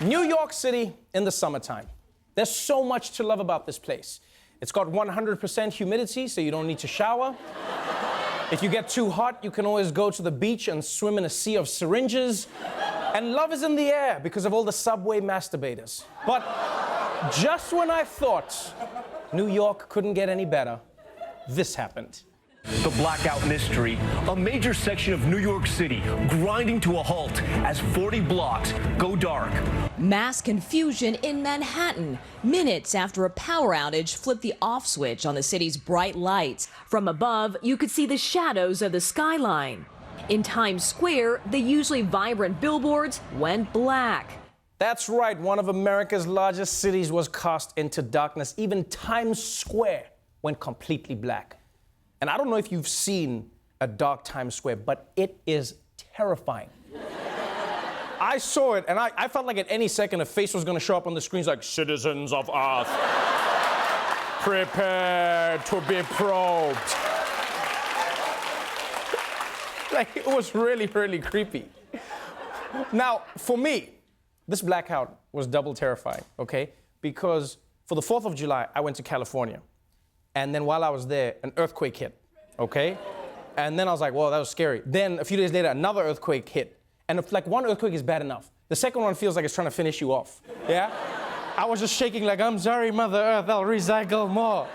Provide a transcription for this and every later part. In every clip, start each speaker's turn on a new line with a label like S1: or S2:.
S1: New York City in the summertime. There's so much to love about this place. It's got 100% humidity, so you don't need to shower. If you get too hot, you can always go to the beach and swim in a sea of syringes. And love is in the air because of all the subway masturbators. But just when I thought New York couldn't get any better, this happened.
S2: The Blackout mystery, a major section of New York City grinding to a halt as 40 blocks go dark.
S3: Mass confusion in Manhattan, minutes after a power outage flipped the off switch on the city's bright lights. From above, you could see the shadows of the skyline. In Times Square, the usually vibrant billboards went black.
S1: That's right, one of America's largest cities was cast into darkness. Even Times Square went completely black. And I don't know if you've seen a dark Times Square, but it is terrifying. I saw it, and I felt like at any second a face was gonna show up on the screens like, "Citizens of Earth, prepare to be probed." Like, it was really, really creepy. Now, for me, this blackout was double terrifying, okay? Because for the 4th of July, I went to California. And then while I was there, an earthquake hit, okay? And then I was like, whoa, that was scary. Then a few days later, another earthquake hit. And if like one earthquake is bad enough, the second one feels like it's trying to finish you off, yeah? I was just shaking like, I'm sorry, Mother Earth, I'll recycle more.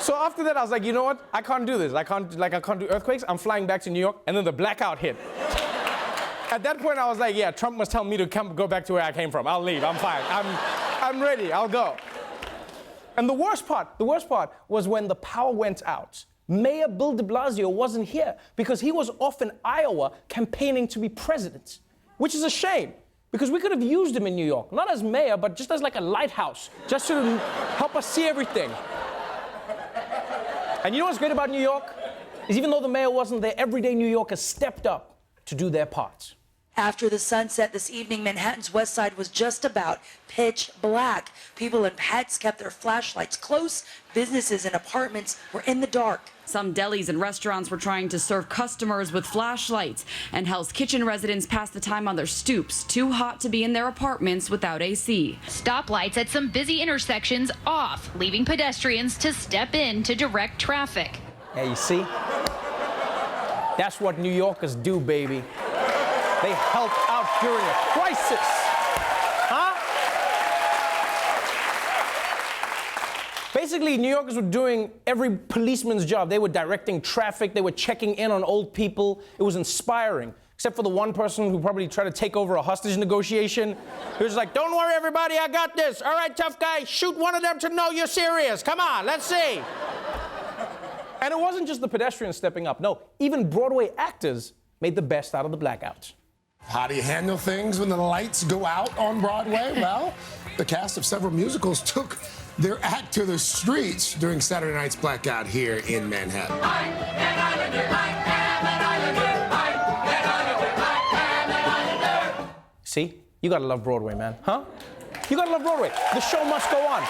S1: So after that, I was like, you know what? I can't do this. I can't do earthquakes. I'm flying back to New York, and then the blackout hit. At that point, I was like, yeah, Trump must tell me to go back to where I came from. I'll leave, I'm fine. I'm ready, I'll go. And the worst part was when the power went out. Mayor Bill de Blasio wasn't here because he was off in Iowa campaigning to be president, which is a shame because we could have used him in New York, not as mayor, but just as like a lighthouse, just to help us see everything. And you know what's great about New York? Is even though the mayor wasn't there, everyday New Yorkers stepped up to do their part.
S4: After the sunset this evening, Manhattan's west side was just about pitch black. People and pets kept their flashlights close. Businesses and apartments were in the dark.
S5: Some delis and restaurants were trying to serve customers with flashlights, and Hell's Kitchen residents passed the time on their stoops, too hot to be in their apartments without AC.
S6: Stoplights at some busy intersections off, leaving pedestrians to step in to direct traffic.
S1: Yeah, you see? That's what New Yorkers do, baby. They help out during a crisis. Huh? Basically, New Yorkers were doing every policeman's job. They were directing traffic. They were checking in on old people. It was inspiring, except for the one person who probably tried to take over a hostage negotiation. He was like, don't worry, everybody, I got this. All right, tough guy, shoot one of them to know you're serious. Come on, let's see. And it wasn't just the pedestrians stepping up. No, even Broadway actors made the best out of the blackout.
S7: How do you handle things when the lights go out on Broadway? Well, the cast of several musicals took their act to the streets during Saturday night's blackout here in Manhattan.
S1: See? You gotta love Broadway, man. Huh? You gotta love Broadway. The show must go on.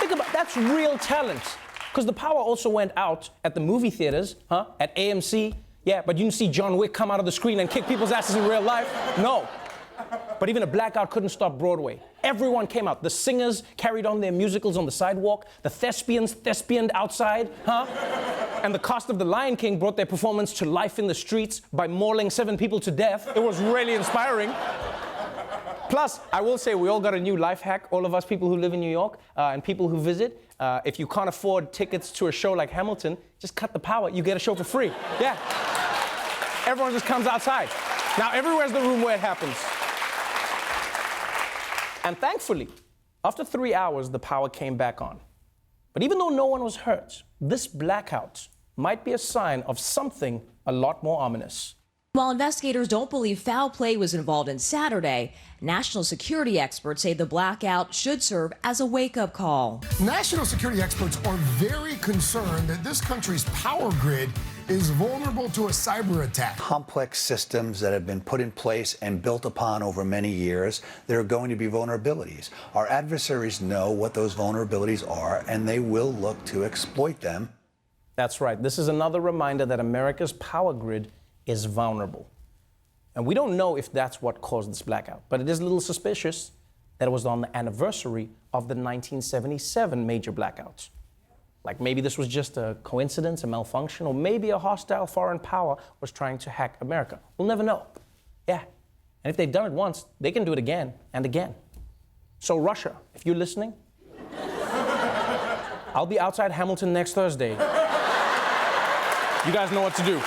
S1: Think about that's real talent. Because the power also went out at the movie theaters, huh? At AMC. Yeah, but you didn't see John Wick come out of the screen and kick people's asses in real life. No. But even a blackout couldn't stop Broadway. Everyone came out. The singers carried on their musicals on the sidewalk. The thespians thespianed outside, huh? And the cast of The Lion King brought their performance to life in the streets by mauling 7 people to death. It was really inspiring. Plus, I will say we all got a new life hack, all of us people who live in New York and people who visit. If you can't afford tickets to a show like Hamilton, just cut the power. You get a show for free. Yeah. Everyone just comes outside. Now, everywhere's the room where it happens. And thankfully, after 3 hours, the power came back on. But even though no one was hurt, this blackout might be a sign of something a lot more ominous.
S3: While investigators don't believe foul play was involved in Saturday, national security experts say the blackout should serve as a wake-up call.
S7: National security experts are very concerned that this country's power grid is vulnerable to a cyber attack.
S8: Complex systems that have been put in place and built upon over many years, there are going to be vulnerabilities. Our adversaries know what those vulnerabilities are, and they will look to exploit them.
S1: That's right. This is another reminder that America's power grid is vulnerable. And we don't know if that's what caused this blackout, but it is a little suspicious that it was on the anniversary of the 1977 major blackouts. Like maybe this was just a coincidence, a malfunction, or maybe a hostile foreign power was trying to hack America. We'll never know. Yeah. And if they've done it once, they can do it again and again. So Russia, if you're listening, I'll be outside Hamilton next Thursday. You guys know what to do.